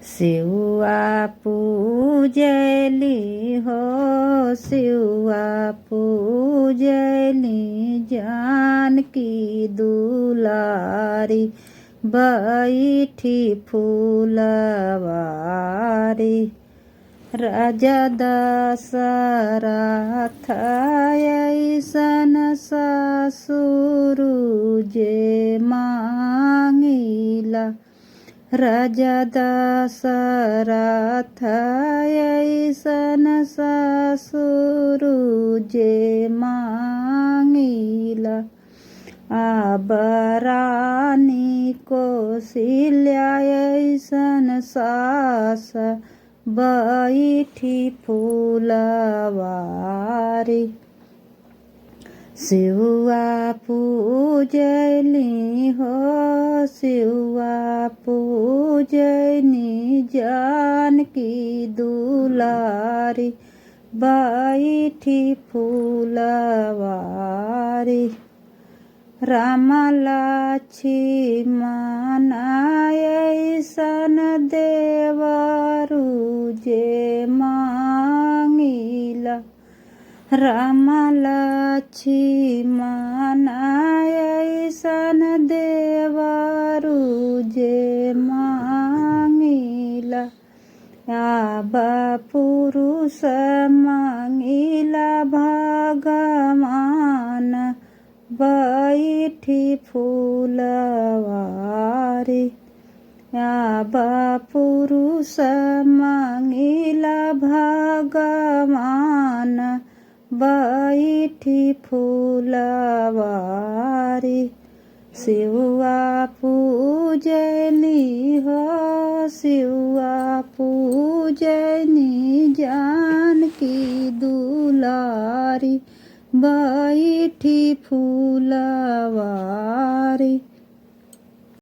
सिउआ पूजली हो सिउआ पूजली जानकी दुलारी बैठी फूलवारी। राजा दशरथ ऐसन ससुर जे मांगिला। राजा दशरथ ऐसन ससुर जे मांगिला। अब रानी कौशल्या ऐसन सास बैठी फूलवारी। सिउआ पूजली हो सिउआ पूजनी जानकी दुलारी बैठी फूलवारी। राम लक्ष्मण ऐसन देवरु जे मांगिला। राम लक्ष्मण ऐसन देवरु जे मांगिला। अब पुरुष मांगिला भगवान बैठी फूलवारी। अब पुरुष मांगिला भगवान बैठी फूलवारी। सिउआ पूजली हो सिउआ पूजनी जानकी दुलारी बैठी फूलवारी।